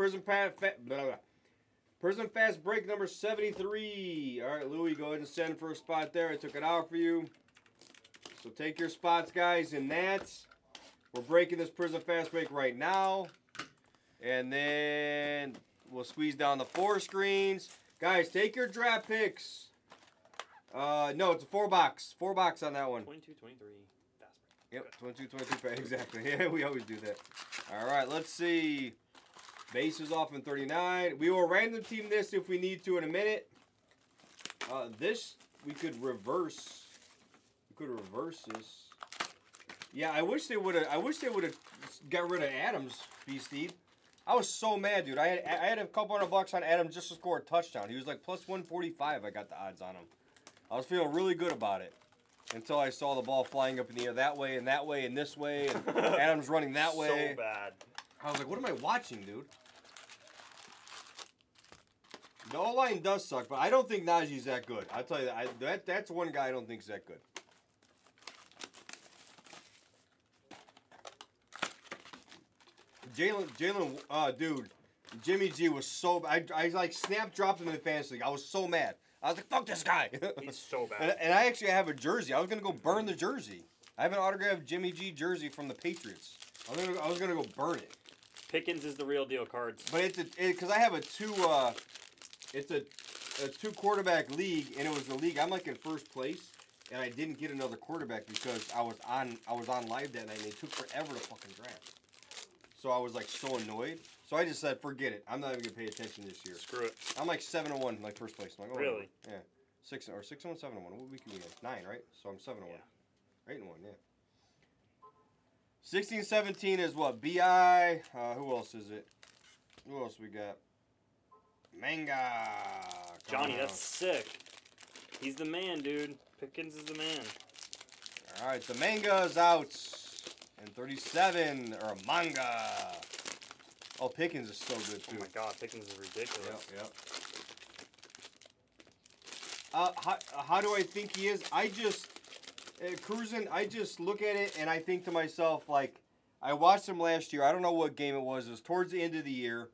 Prizm Fast Break number 73. All right, Louie, go ahead and send for a spot there. I took it out for you. So take your spots, guys, and that's. We're breaking this Prizm Fast Break right now. And then we'll squeeze down the 4 screens. Guys, take your draft picks. No, it's a 4-box. 4-box on that one. 22, 23, fast break. Yep, 22, 23, exactly. Yeah, we always do that. All right, let's see. Base is off in 39. We will random team this if we need to in a minute. This, we could reverse. We could reverse this. Yeah, I wish they would have got rid of Adams, B-Steve. I was so mad, dude. I had a couple $100 on Adams just to score a touchdown. He was like plus 145. I got the odds on him. I was feeling really good about it until I saw the ball flying up in the air that way and this way, and Adams running that way. So bad. I was like, what am I watching, dude? The O-line does suck, but I don't think Najee's that good. I'll tell you that. That's one guy I don't think is that good. Jalen, dude, Jimmy G was so. I like snap dropped him in the fantasy league. I was so mad. I was like, fuck this guy. He's so bad. And I actually have a jersey. I was gonna go burn the jersey. I have an autographed Jimmy G jersey from the Patriots. I was gonna go burn it. Pickens is the real deal cards. But it's because I have a two quarterback league, and it was the league I'm like in first place, and I didn't get another quarterback because I was on live that night, and they took forever to fucking draft. So I was like so annoyed. So I just said, forget it. I'm not even gonna pay attention this year. Screw it. I'm like 7-1, like first place. I'm like, oh, really? Yeah. 6-1, 7-1. What week are we in? 9, right? So I'm 7-1. Yeah. 8-1, yeah. 16-17 is what? BI. Who else is it? Who else we got? Manga. Johnny, that's sick. He's the man, dude. Pickens is the man. All right, the manga is out. And 37, or a manga. Oh, Pickens is so good, too. Oh, my God. Pickens is ridiculous. Yep. How do I think he is? I just, cruising, I just look at it and I think to myself, like, I watched him last year. I don't know what game it was. It was towards the end of the year.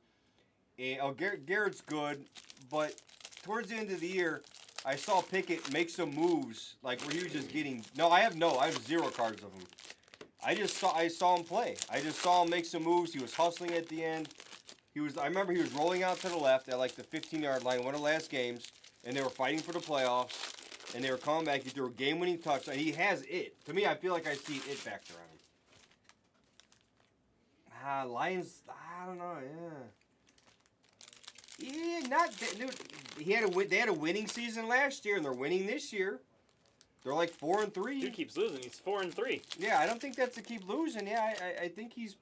And, Garrett's good, but towards the end of the year, I saw Pickett make some moves, like where he was just getting. I have 0 cards of him. I saw him play. I just saw him make some moves. He was hustling at the end. I remember he was rolling out to the left at like the 15-yard line, one of the last games, and they were fighting for the playoffs, and they were coming back. He threw a game-winning touchdown. He has it. To me, I feel like I see it factor on him. Lions, I don't know, yeah. Yeah, not dude. They had a winning season last year, and they're winning this year. They're like 4-3. Dude keeps losing. He's 4-3. Yeah, I don't think that's to keep losing. Yeah, I think he's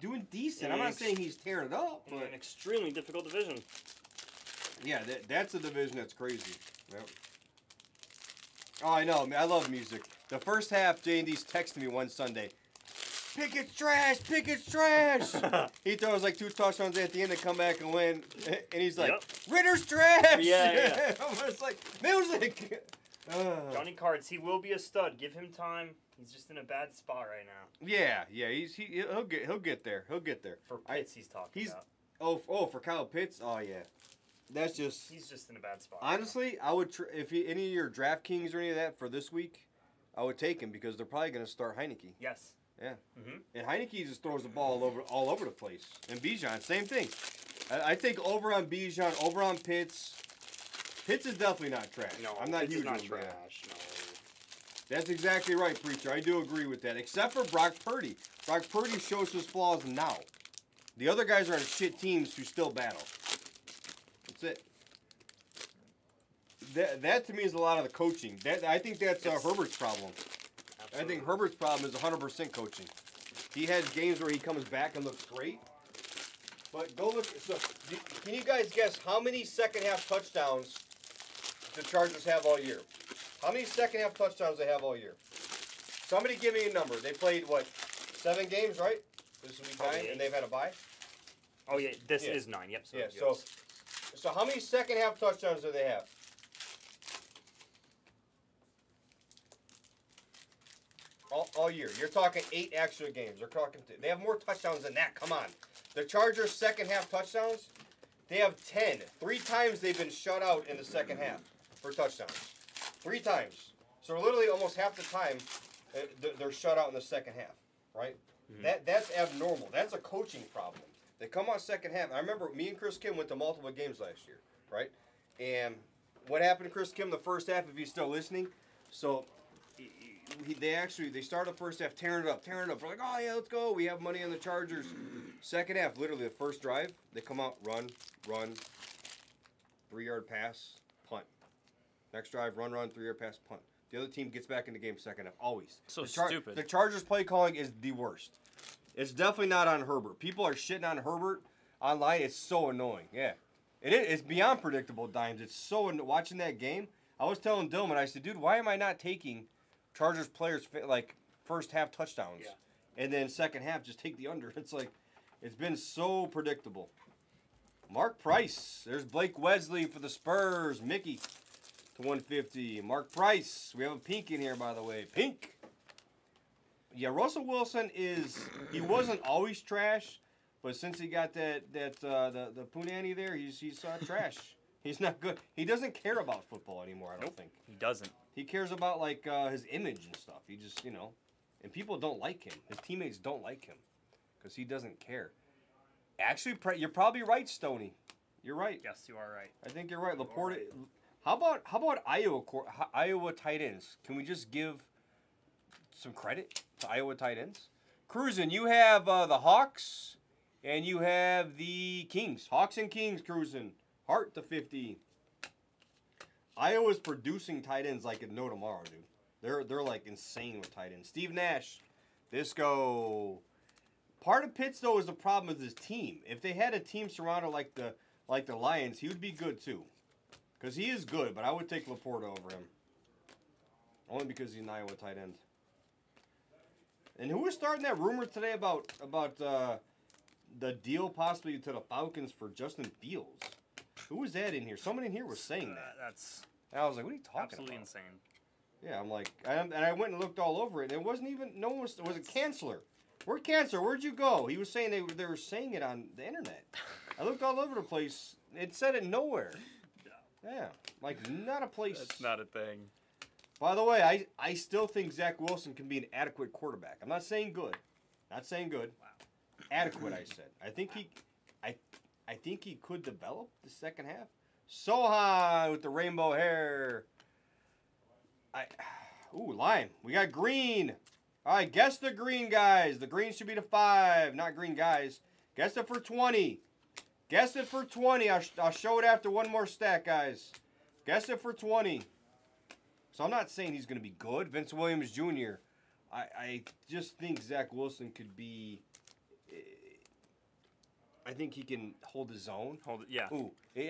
doing decent. I'm not saying he's tearing it up, but an extremely difficult division. Yeah, that's a division that's crazy. Yep. Oh, I know. I love music. The first half, J&D's texted me one Sunday. Pickett's trash! Pickett's trash! He throws like 2 touchdowns at the end to come back and win. And he's like, yep. Ritter's trash! Yeah. I was like, music! Johnny Cards, he will be a stud. Give him time. He's just in a bad spot right now. Yeah. He'll get there. He'll get there. For Pitts, he's talking about. Oh, for Kyle Pitts? Oh, yeah. That's just... He's just in a bad spot. Honestly, I would... if any of your DraftKings or any of that for this week, I would take him because they're probably going to start Heineke. Yes. Yeah. And Heineke just throws the ball all over the place. And Bijan, same thing. I think over on Bijan, over on Pitts. Pitts is definitely not trash. No, I'm not huge on trash. No. That's exactly right, Preacher. I do agree with that. Except for Brock Purdy. Brock Purdy shows his flaws now. The other guys are on shit teams who still battle. That's it. That to me is a lot of the coaching. I think that's Herbert's problem. Absolutely. I think Herbert's problem is 100% coaching. He has games where he comes back and looks great. But go look. So, can you guys guess how many second-half touchdowns the Chargers have all year? How many second-half touchdowns they have all year? Somebody give me a number. They played, what, 7 games, right? This will be 9, and they've had a bye? Oh, yeah, this is 9. Yep. So yeah, so how many second-half touchdowns do they have? All year. You're talking 8 extra games. They have more touchdowns than that. Come on. The Chargers' second half touchdowns, they have 10. 3 times they've been shut out in the second half for touchdowns. 3 times. So literally almost half the time they're shut out in the second half, right? Mm-hmm. That's abnormal. That's a coaching problem. They come out second half. I remember me and Chris Kim went to multiple games last year, right? And what happened to Chris Kim the first half, if he's still listening? So they started the first half tearing it up. We're like, oh, yeah, let's go. We have money on the Chargers. Second half, literally the first drive, they come out, run, 3-yard pass, punt. Next drive, run, 3-yard pass, punt. The other team gets back in the game second half, always. So stupid. The Chargers play calling is the worst. It's definitely not on Herbert. People are shitting on Herbert online. It's so annoying. Yeah. It's beyond predictable, Dimes. It's so watching that game. I was telling Dillman, I said, dude, why am I not taking Chargers players like first half touchdowns? Yeah. And then second half just take the under. It's like, it's been so predictable. Mark Price. There's Blake Wesley for the Spurs. Mickey to 150. Mark Price. We have a pink in here, by the way. Pink. Yeah, Russell Wilson he wasn't always trash, but since he got the Punani there, he's trash. He's not good. He doesn't care about football anymore, I don't think. He doesn't. He cares about, like, his image and stuff. He just, and people don't like him. His teammates don't like him because he doesn't care. Actually, you're probably right, Stoney. You're right. Yes, you are right. I think you're right. Laporte. How about Iowa tight ends? Can we just give some credit to Iowa tight ends? Cruising, you have the Hawks and you have the Kings. Hawks and Kings cruising. Hart to 50. Iowa's producing tight ends like no tomorrow, dude. They're like insane with tight ends. Steve Nash, Disco. Part of Pitts though is the problem with his team. If they had a team surrounded like the Lions, he would be good too. Because he is good, but I would take Laporta over him. Only because he's an Iowa tight end. And who was starting that rumor today about the deal possibly to the Falcons for Justin Fields? Who was that in here? Someone in here was saying that. And I was like, what are you talking absolutely about? Insane. Yeah, I'm like, and I went and looked all over it. And it wasn't even, no one was a Canceller. Where'd Canceller? Where'd you go? He was saying they were saying it on the internet. I looked all over the place. It said it nowhere. Yeah, like not a place. That's not a thing. By the way, I still think Zach Wilson can be an adequate quarterback. I'm not saying good. Not saying good. Wow. Adequate, I said. I think he could develop the second half. Sohan with the rainbow hair. Lime. We got green. All right, guess the green, guys. The green should be the 5, not green, guys. Guess it for 20. Guess it for 20. I'll show it after one more stat, guys. Guess it for 20. So I'm not saying he's going to be good. Vince Williams Jr. I just think Zach Wilson could be. I think he can hold his own. Yeah.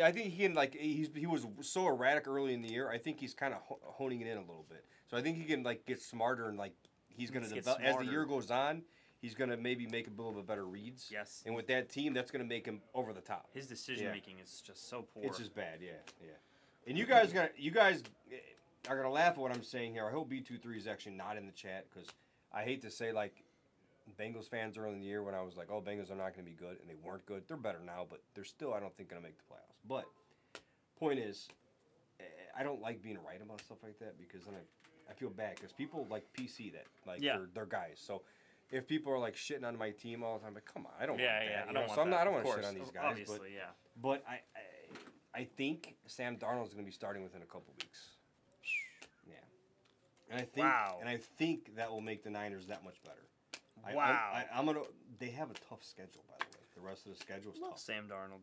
I think he can, like, he was so erratic early in the year. I think he's kind of honing it in a little bit. So I think he can, like, get smarter and, like, he's going to develop as the year goes on. He's going to maybe make a little bit better reads. Yes. And with that team, that's going to make him over the top. His decision making is just so poor. It's just bad, yeah. And you guys are going to laugh at what I'm saying here. I hope B23 is actually not in the chat because I hate to say, like, Bengals fans early in the year when I was like, oh, Bengals are not going to be good, and they weren't good. They're better now, but they're still, I don't think, going to make the playoffs. But point is, I don't like being right about stuff like that because then I feel bad because people like PC that. Like, they're guys. So if people are like shitting on my team all the time, I'm like, come on, I don't want that. I don't want that. I don't want to shit on these guys. Obviously, but I think Sam Darnold's going to be starting within a couple weeks. Yeah. And I think that will make the Niners that much better. They have a tough schedule, by the way. The rest of the schedule is tough. Sam Darnold.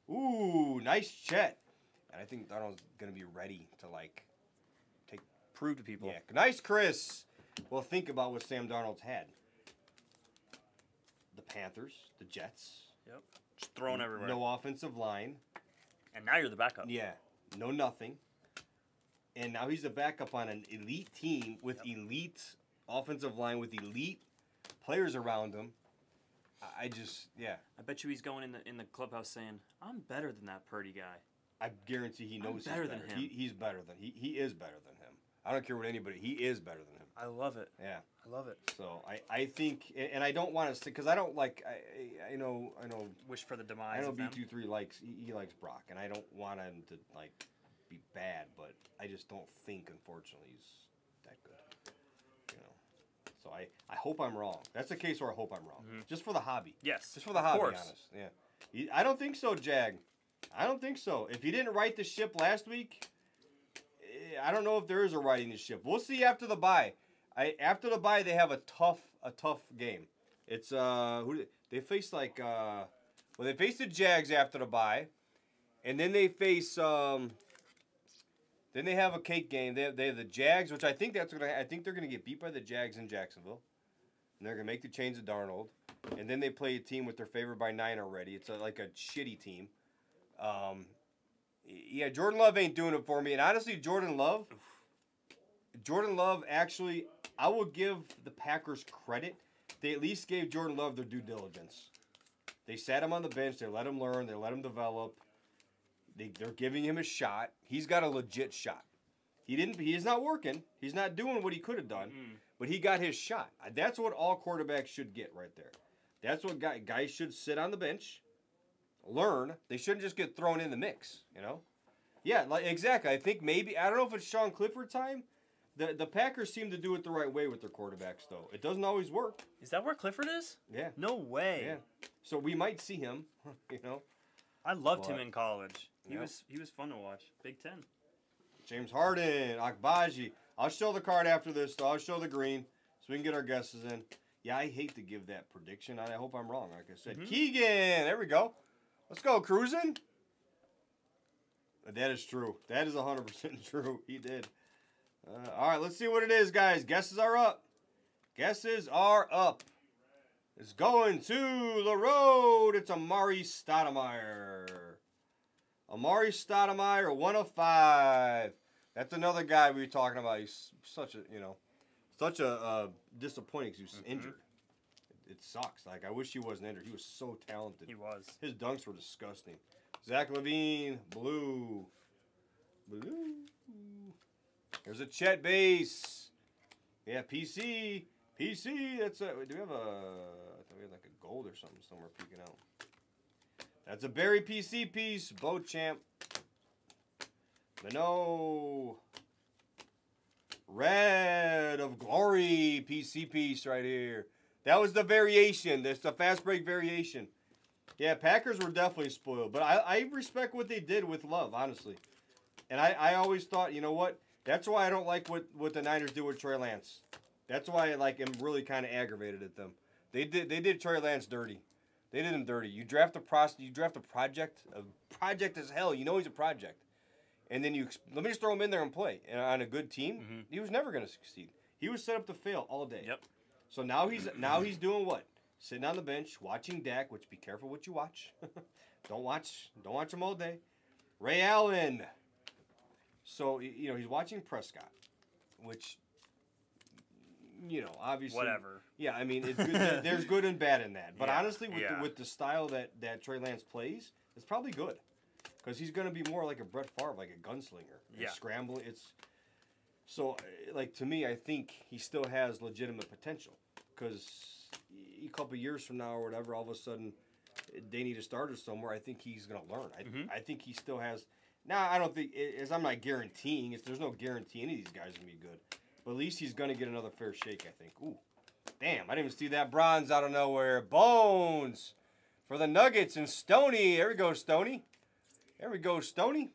Ooh, nice Chet. And I think Darnold's going to be ready to, like, prove to people. Yeah, nice, Chris. Well, think about what Sam Darnold's had. The Panthers, the Jets. Yep. Just thrown everywhere. No offensive line. And now you're the backup. Yeah. No nothing. And now he's a backup on an elite team with elite offensive line, with elite players around him. I bet you he's going in the clubhouse saying, "I'm better than that Purdy guy." I guarantee he knows he's better than him. He's better than he is better than him. I don't care what anybody. He is better than him. I love it. Yeah. I love it. So I think, and I don't want to, because I don't like. I know. Wish for the demise. I know of them. B23 likes he likes Brock, and I don't want him to like be bad, but I just don't think, unfortunately, he's that good. You know. So I hope I'm wrong. That's a case where I hope I'm wrong. Just for the hobby. Yes. Just for the hobby, honest. Yeah. I don't think so, Jag. I don't think so. If you didn't right the ship last week, I don't know if there is a righting the ship. We'll see after the bye. After the bye, they have a tough game. It's they face they face the Jags after the bye, and then they face then they have a cake game. They have the Jags, which I think they're gonna get beat by the Jags in Jacksonville, and they're gonna make the change to Darnold, and then they play a team with their favored by 9 already. It's like a shitty team. Yeah, Jordan Love ain't doing it for me, and honestly, Jordan Love actually, I will give the Packers credit. They at least gave Jordan Love their due diligence. They sat him on the bench. They let him learn. They let him develop. They're giving him a shot. He's got a legit shot. He is not working. He's not doing what he could have done, but he got his shot. That's what all quarterbacks should get right there. That's what guys should sit on the bench, learn. They shouldn't just get thrown in the mix, you know? Yeah, exactly. I think maybe, I don't know if it's Sean Clifford time. The Packers seem to do it the right way with their quarterbacks, though. It doesn't always work. Is that where Clifford is? Yeah. No way. Yeah. So we might see him, you know. I loved him in college. He Yep. was fun to watch. Big Ten. James Harden, Akbaji. I'll show the card after this, though. I'll show the green so we can get our guesses in. Yeah, I hate to give that prediction. I hope I'm wrong, like I said. Keegan, there we go. Let's go, cruising. That is true. That is 100% true. He did. All right, let's see what it is, guys. Guesses are up. Guesses are up. It's going to the road. It's Amari Stoudemire. Amari Stoudemire, 1 of 5. That's another guy we were talking about. He's such a disappointing because he was injured. It sucks. Like, I wish he wasn't injured. He was so talented. He was. His dunks were disgusting. Zach LaVine, blue. Blue. There's a Chet base. Yeah, PC. That's a. Do we have a? I thought we had like a gold or something somewhere peeking out. That's a Barry PC piece. Beauchamp. Minot. Red of Glory PC piece right here. That was the variation. That's the fast break variation. Yeah, Packers were definitely spoiled. But I respect what they did with Love, honestly. And I always thought, you know what? That's why I don't like what the Niners did with Trey Lance. That's why I am really kind of aggravated at them. They did Trey Lance dirty. They did him dirty. You draft a project as hell. You know he's a project. And then let me just throw him in there and play. And on a good team, he was never going to succeed. He was set up to fail all day. Yep. So now he's doing what? Sitting on the bench, watching Dak, which be careful what you watch. Don't watch him all day. Ray Allen. So, you know, he's watching Prescott, which, you know, obviously. Whatever. Yeah, I mean, it's good. There's good and bad in that. But Yeah, honestly, with the style that Trey Lance plays, it's probably good. Because he's going to be more like a Brett Favre, like a gunslinger. Yeah. Scrambling. So, like, to me, I think he still has legitimate potential. Because a couple years from now or whatever, all of a sudden, they need a starter somewhere. I think he's going to learn. I think he still has. Now, I don't think, as I'm not guaranteeing, there's no guarantee any of these guys are going to be good. But at least he's going to get another fair shake, I think. Ooh, damn, I didn't even see that bronze out of nowhere. Bones for the Nuggets and Stoney. There we go, Stoney.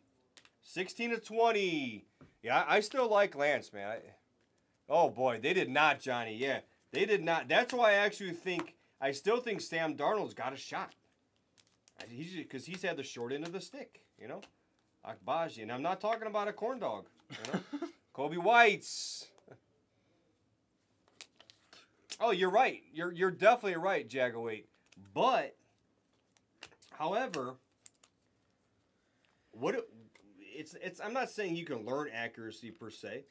16 to 20. Yeah, I still like Lance, man. Oh, boy, they did not, Johnny. Yeah, they did not. That's why I still think Sam Darnold's got a shot. Because he's had the short end of the stick, you know. Akbaji, and I'm not talking about a corn dog. You know? Kobe White's. Oh, you're right. You're definitely right, Jagawait. But, however, I'm not saying you can learn accuracy per se,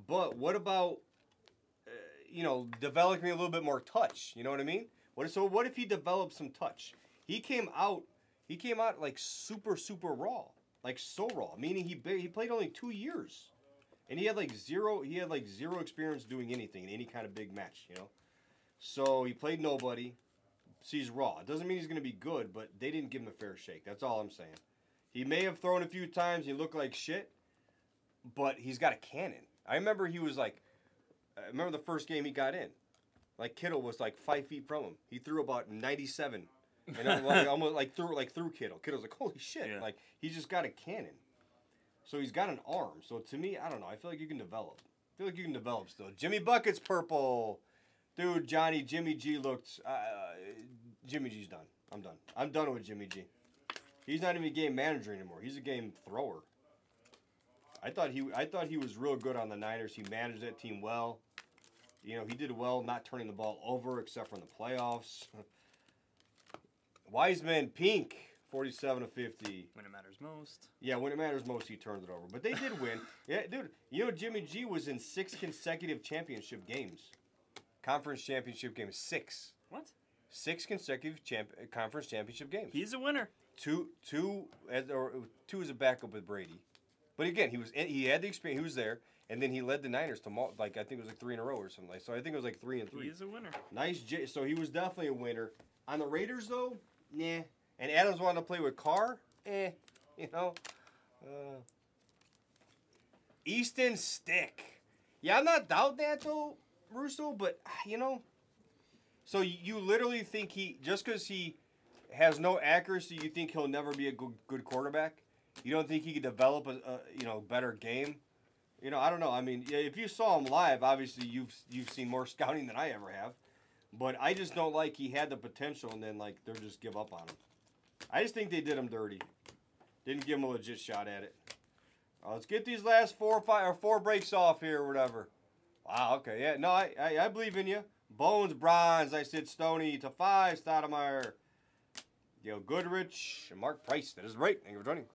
but what about developing a little bit more touch? You know what I mean? What if he developed some touch? He came out like super raw. Like so raw, meaning he played only 2 years, And he had like zero experience doing anything in any kind of big match, you know. So he played nobody. He's raw. It doesn't mean he's going to be good, but they didn't give him a fair shake. That's all I'm saying. He may have thrown a few times. He looked like shit, but he's got a cannon. I remember he was like, I remember the first game he got in. Like Kittle was like 5 feet from him. He threw about 97, and it was almost like through Kittle. Kittle's like, holy shit! Yeah. Like he's just got a cannon. So he's got an arm. So to me, I don't know. I feel like you can develop. Still. Jimmy Bucket's purple. Dude, Jimmy G looked... Jimmy G's done. I'm done. I'm done with Jimmy G. He's not even a game manager anymore. He's a game thrower. I thought he was real good on the Niners. He managed that team well. You know, he did well not turning the ball over except for in the playoffs. Wiseman, pink. 47 of 50. When it matters most. Yeah, when it matters most, he turned it over. But they did win. Yeah, dude. You know, Jimmy G was in 6 consecutive championship games. Conference championship games. 6. What? 6 consecutive conference championship games. He's a winner. Two as a backup with Brady. But again, he had the experience. He was there, and then he led the Niners to I think it was like 3 in a row or something. So I think it was like 3 and 3. He's a winner. Nice. So he was definitely a winner. On the Raiders though, nah. And Adams wanted to play with Carr? You know. Easton Stick. Yeah, I'm not doubting that, though, Russo, but, you know. So you literally think just because he has no accuracy, you think he'll never be a good quarterback? You don't think he could develop a better game? You know, I don't know. I mean, if you saw him live, obviously you've seen more scouting than I ever have. But I just don't like he had the potential, and then, like, they'll just give up on him. I just think they did him dirty. Didn't give him a legit shot at it. Let's get these last 4 breaks off here or whatever. Wow, okay. Yeah, no, I believe in you. Bones, bronze. I said Stoney to 5. Stoudemire. Goodrich. And Mark Price. That is right. Thank you for joining.